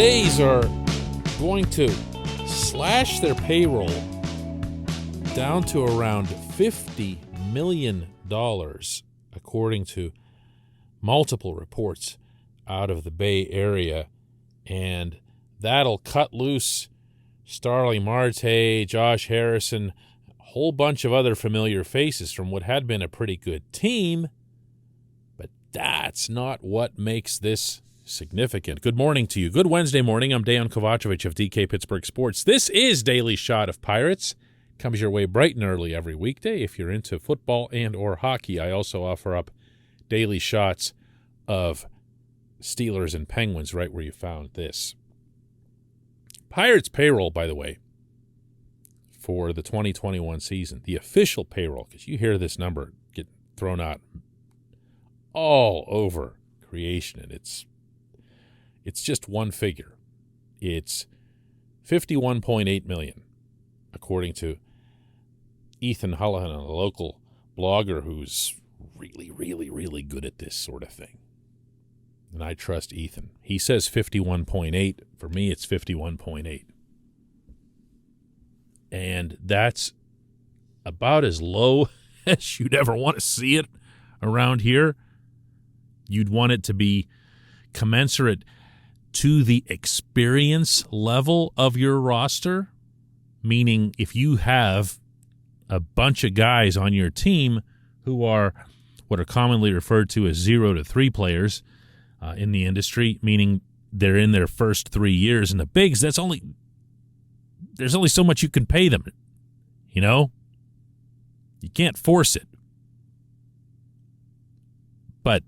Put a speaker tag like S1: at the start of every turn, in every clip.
S1: A's are going to slash their payroll down to around $50 million, according to multiple reports out of the Bay Area. And that'll cut loose Starling Marte, Josh Harrison, a whole bunch of other familiar faces from what had been a pretty good team. But that's not what makes this significant. Good morning to you. Good Wednesday morning. I'm Dejan Kovacevic of DK Pittsburgh Sports. This is Daily Shot of Pirates. Comes your way bright and early every weekday if you're into football and or hockey. I also offer up daily shots of Steelers and Penguins right where you found this. Pirates payroll, by the way, for the 2021 season, the official payroll, because you hear this number get thrown out all over creation, and it's just one figure. It's $51.8 million, according to Ethan Hullahan, a local blogger who's really, really, really good at this sort of thing. And I trust Ethan. He says 51.8. For me, it's 51.8. And that's about as low as you'd ever want to see it around here. You'd want it to be commensurate to the experience level of your roster, meaning if you have a bunch of guys on your team who are what are commonly referred to as 0 to 3 players in the industry, meaning they're in their first 3 years. And the bigs, there's only so much you can pay them, you know? You can't force it. But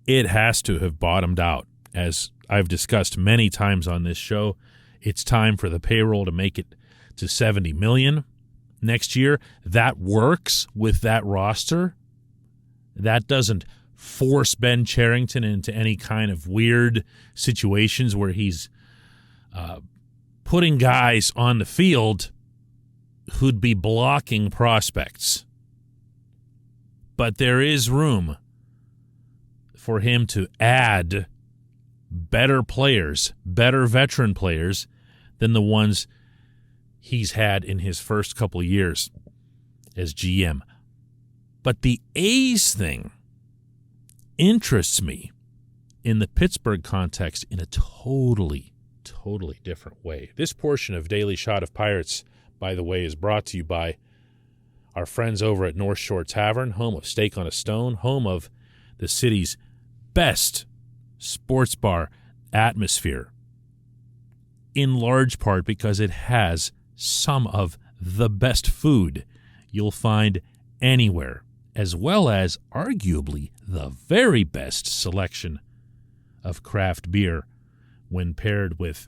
S1: it has to have bottomed out. As I've discussed many times on this show, it's time for the payroll to make it to $70 million next year. That works with that roster. That doesn't force Ben Cherington into any kind of weird situations where he's putting guys on the field who'd be blocking prospects. But there is room for him to add better players, better veteran players than the ones he's had in his first couple of years as GM. But the A's thing interests me in the Pittsburgh context in a totally different way. This portion of Daily Shot of Pirates, by the way, is brought to you by our friends over at North Shore Tavern, home of Steak on a Stone, home of the city's best sports bar atmosphere, in large part because it has some of the best food you'll find anywhere, as well as arguably the very best selection of craft beer when paired with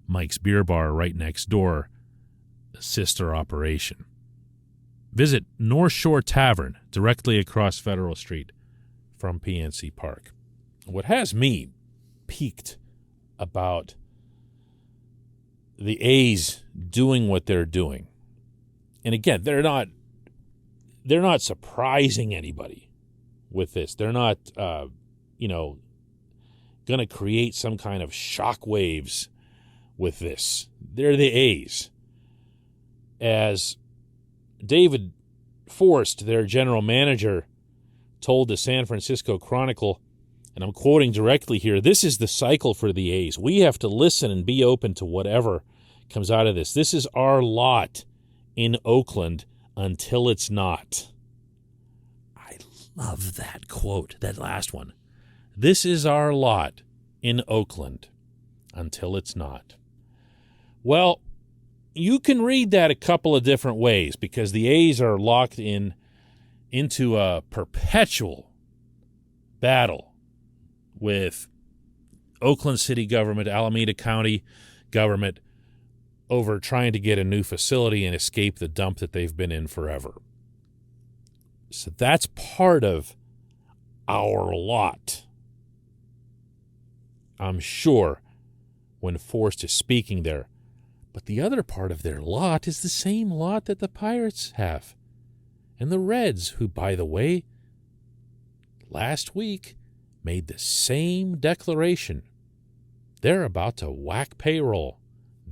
S1: Mike's Beer Bar right next door, a sister operation. Visit North Shore Tavern directly across Federal Street from PNC Park. What has me piqued about the A's doing what they're doing, and again, they're not surprising anybody with this. They're not, going to create some kind of shockwaves with this. They're the A's. As David Forst, their general manager, told the San Francisco Chronicle, and I'm quoting directly here, this is the cycle for the A's. We have to listen and be open to whatever comes out of this. This is our lot in Oakland until it's not. I love that quote, that last one. This is our lot in Oakland until it's not. Well, you can read that a couple of different ways because the A's are locked into a perpetual battle with Oakland City government, Alameda County government, over trying to get a new facility and escape the dump that they've been in forever. So that's part of our lot. I'm sure when Forst is speaking there. But the other part of their lot is the same lot that the Pirates have. And the Reds, who, by the way, last week made the same declaration they're about to whack Payroll.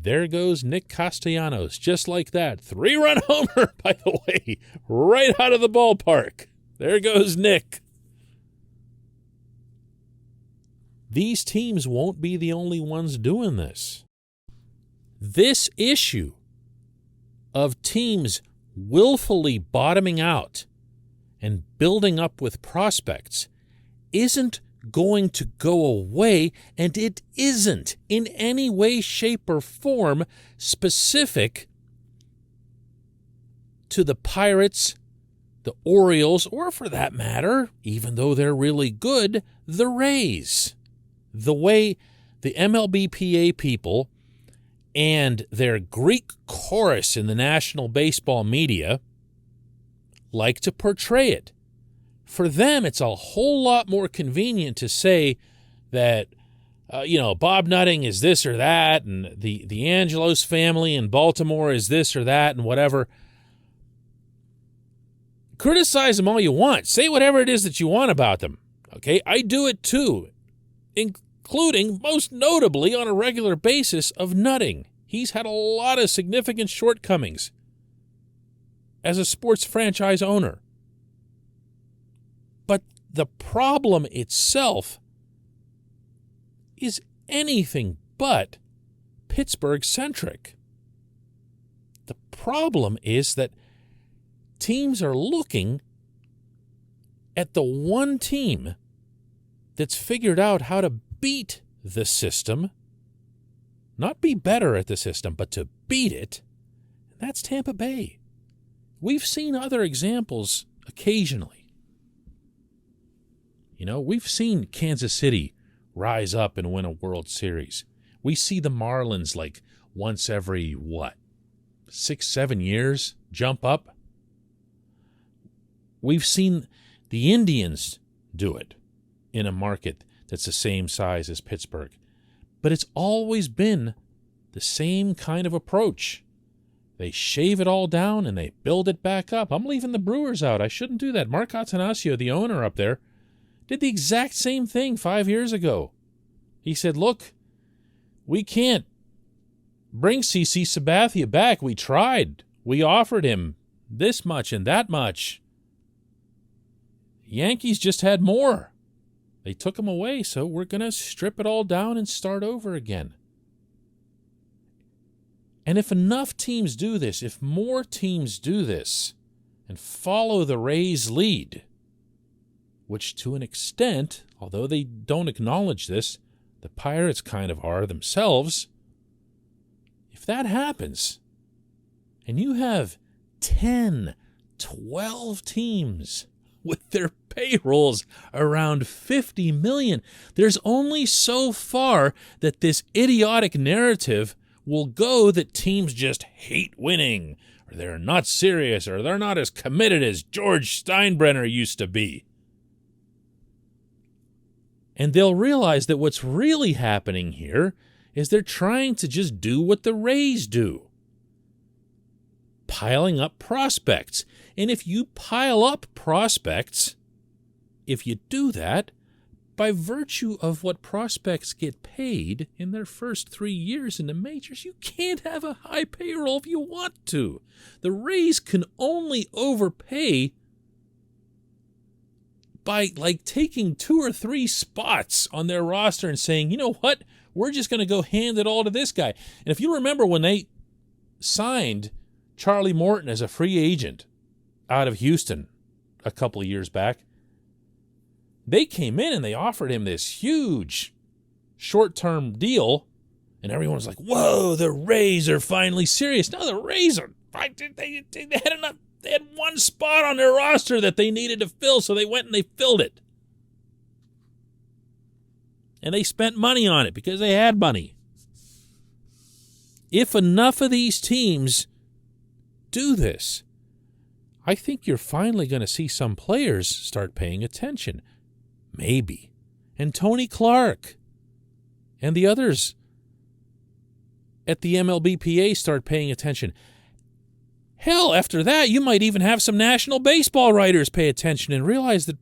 S1: There goes Nick Castellanos, just like that. 3-run homer, by the way, right out of the ballpark. There goes Nick. These teams won't be the only ones doing this. This issue of teams willfully bottoming out and building up with prospects isn't going to go away, and it isn't in any way, shape, or form specific to the Pirates, the Orioles, or for that matter, even though they're really good, the Rays. The way the MLBPA people and their Greek chorus in the national baseball media like to portray it. For them, it's a whole lot more convenient to say that, Bob Nutting is this or that, and the Angelos family in Baltimore is this or that, and whatever. Criticize them all you want. Say whatever it is that you want about them. Okay? I do it too, including, most notably, on a regular basis, of Nutting. He's had a lot of significant shortcomings as a sports franchise owner. But the problem itself is anything but Pittsburgh-centric. The problem is that teams are looking at the one team that's figured out how to beat the system, not be better at the system, but to beat it. That's Tampa Bay. We've seen other examples occasionally. We've seen Kansas City rise up and win a World Series. We see the Marlins like once every, 6-7 years jump up. We've seen the Indians do it in a market that's the same size as Pittsburgh. But it's always been the same kind of approach. They shave it all down and they build it back up. I'm leaving the Brewers out. I shouldn't do that. Mark Attanasio, the owner up there, did the exact same thing 5 years ago. He said, look, we can't bring CC Sabathia back. We tried. We offered him this much and that much. Yankees just had more. They took him away, so we're going to strip it all down and start over again. And if enough teams do this, if more teams do this and follow the Rays' lead, which to an extent, although they don't acknowledge this, the Pirates kind of are themselves, if that happens, and you have 10, 12 teams with their payrolls around $50 million, there's only so far that this idiotic narrative will go that teams just hate winning, or they're not serious, or they're not as committed as George Steinbrenner used to be. And they'll realize that what's really happening here is they're trying to just do what the Rays do. Piling up prospects. And if you pile up prospects, if you do that, by virtue of what prospects get paid in their first 3 years in the majors, you can't have a high payroll if you want to. The Rays can only overpay by taking 2 or 3 spots on their roster and saying, you know what, we're just going to go hand it all to this guy. And if you remember when they signed Charlie Morton as a free agent out of Houston a couple of years back, they came in and they offered him this huge short-term deal, and everyone was like, whoa, the Rays are finally serious. No, the Rays are, they had enough. They had one spot on their roster that they needed to fill, so they went and they filled it. And they spent money on it because they had money. If enough of these teams do this, I think you're finally going to see some players start paying attention. Maybe. And Tony Clark and the others at the MLBPA start paying attention. Hell, after that, you might even have some national baseball writers pay attention and realize that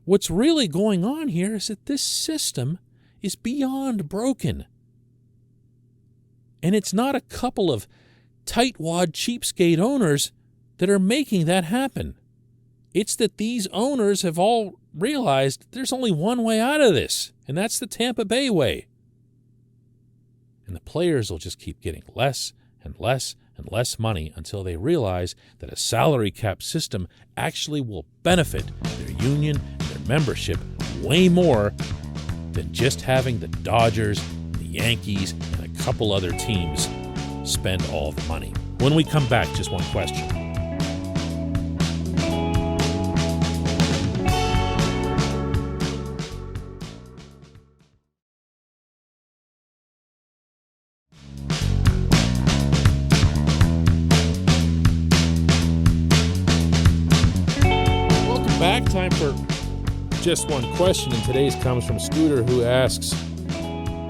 S1: what's really going on here is that this system is beyond broken. And it's not a couple of tightwad cheapskate owners that are making that happen. It's that these owners have all realized there's only one way out of this, and that's the Tampa Bay way. And the players will just keep getting less and less and less money until they realize that a salary cap system actually will benefit their union and their membership way more than just having the Dodgers, the Yankees, and a couple other teams spend all the money. When we come back, just one question. Welcome back. Time for just one question, and today's comes from Scooter, who asks,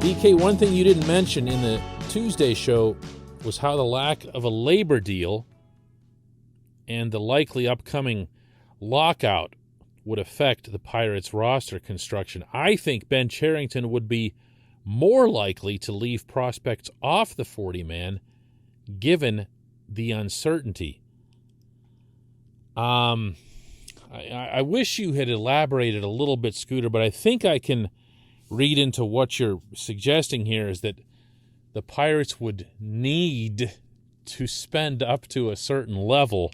S1: DK, one thing you didn't mention in the Tuesday show was how the lack of a labor deal and the likely upcoming lockout would affect the Pirates' roster construction. I think Ben Cherington would be more likely to leave prospects off the 40-man given the uncertainty. I wish you had elaborated a little bit, Scooter, but I think I can read into what you're suggesting here is that the Pirates would need to spend up to a certain level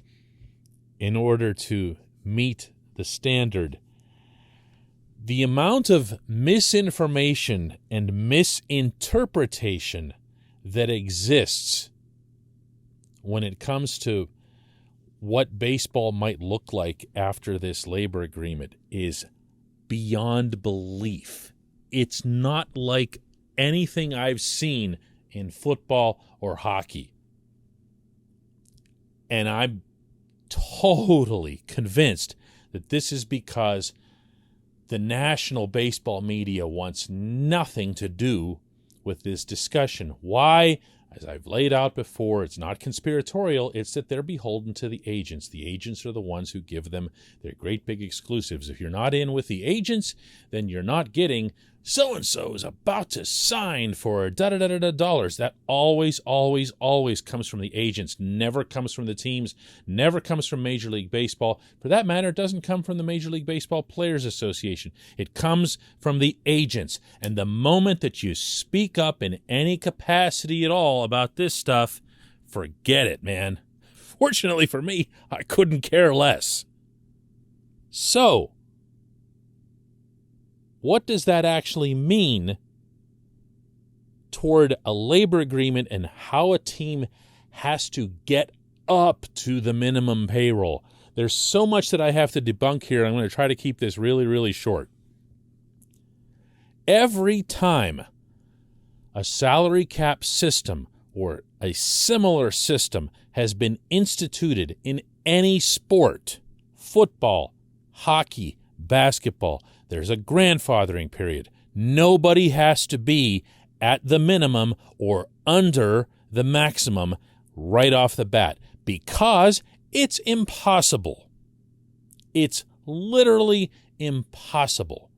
S1: in order to meet the standard. The amount of misinformation and misinterpretation that exists when it comes to what baseball might look like after this labor agreement is beyond belief. It's not like anything I've seen in football or hockey. And I'm totally convinced that this is because the national baseball media wants nothing to do with this discussion. Why? As I've laid out before, it's not conspiratorial. It's that they're beholden to the agents. The agents are the ones who give them their great big exclusives. If you're not in with the agents, then you're not getting so-and-so is about to sign for da-da-da-da-da dollars. That always, always, always comes from the agents. Never comes from the teams. Never comes from Major League Baseball. For that matter, it doesn't come from the Major League Baseball Players Association. It comes from the agents. And the moment that you speak up in any capacity at all about this stuff, forget it, man. Fortunately for me, I couldn't care less. So, what does that actually mean toward a labor agreement and how a team has to get up to the minimum payroll? There's so much that I have to debunk here. I'm going to try to keep this really, really short. Every time a salary cap system or a similar system has been instituted in any sport, football, hockey, basketball, there's a grandfathering period. Nobody has to be at the minimum or under the maximum right off the bat because it's impossible. It's literally impossible.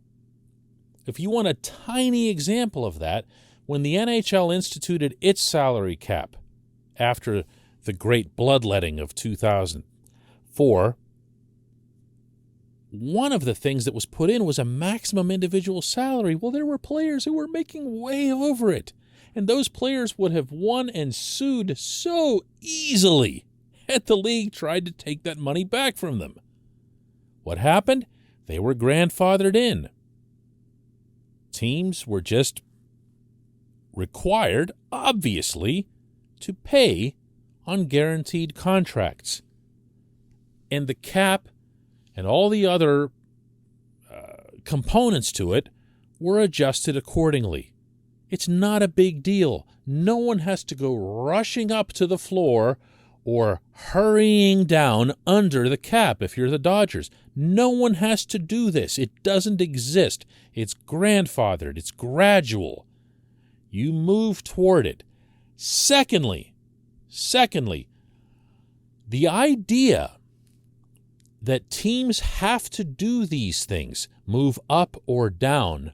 S1: If you want a tiny example of that, when the NHL instituted its salary cap after the great bloodletting of 2004, one of the things that was put in was a maximum individual salary. Well, there were players who were making way over it, and those players would have won and sued so easily had the league tried to take that money back from them. What happened? They were grandfathered in. Teams were just required, obviously, to pay on guaranteed contracts. And the cap and all the other components to it were adjusted accordingly. It's not a big deal. No one has to go rushing up to the floor or hurrying down under the cap if you're the Dodgers. No one has to do this. It doesn't exist. It's grandfathered. It's gradual. You move toward it. Secondly, the idea that teams have to do these things, move up or down,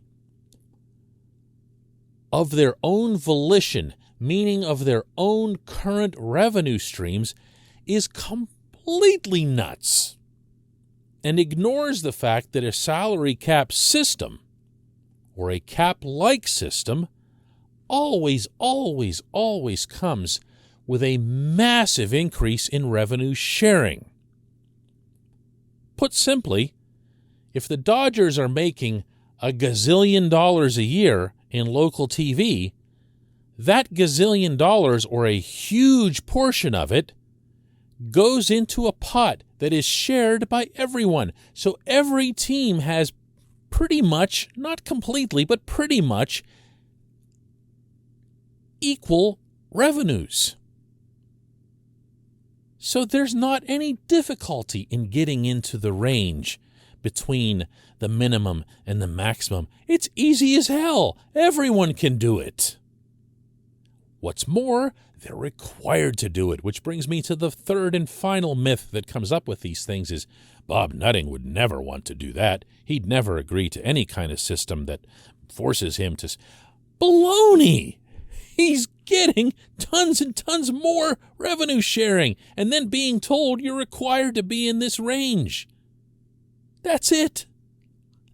S1: of their own volition, meaning of their own current revenue streams, is completely nuts and ignores the fact that a salary cap system or a cap-like system always comes with a massive increase in revenue sharing. Put simply, if the Dodgers are making $1 gazillion a year in local TV, that $1 gazillion, or a huge portion of it, goes into a pot that is shared by everyone. So every team has pretty much, not completely, but pretty much equal revenues. So there's not any difficulty in getting into the range between the minimum and the maximum. It's easy as hell. Everyone can do it. What's more, they're required to do it, which brings me to the third and final myth that comes up with these things is Bob Nutting would never want to do that. He'd never agree to any kind of system that forces him to... Baloney! He's getting tons and tons more revenue sharing and then being told you're required to be in this range. That's it.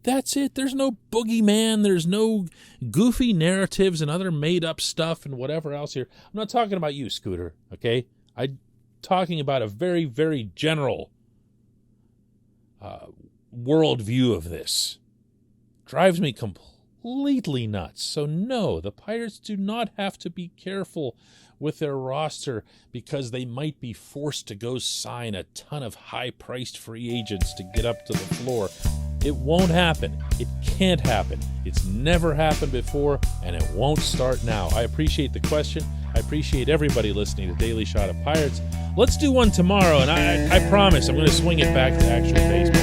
S1: That's it. There's no boogeyman. There's no goofy narratives and other made-up stuff and whatever else here. I'm not talking about you, Scooter, okay? I'm talking about a very, very general worldview of this. Drives me completely nuts. So no, the Pirates do not have to be careful with their roster because they might be forced to go sign a ton of high-priced free agents to get up to the floor. It won't happen. It can't happen. It's never happened before, and it won't start now. I appreciate the question. I appreciate everybody listening to Daily Shot of Pirates. Let's do one tomorrow, and I promise I'm going to swing it back to actual baseball.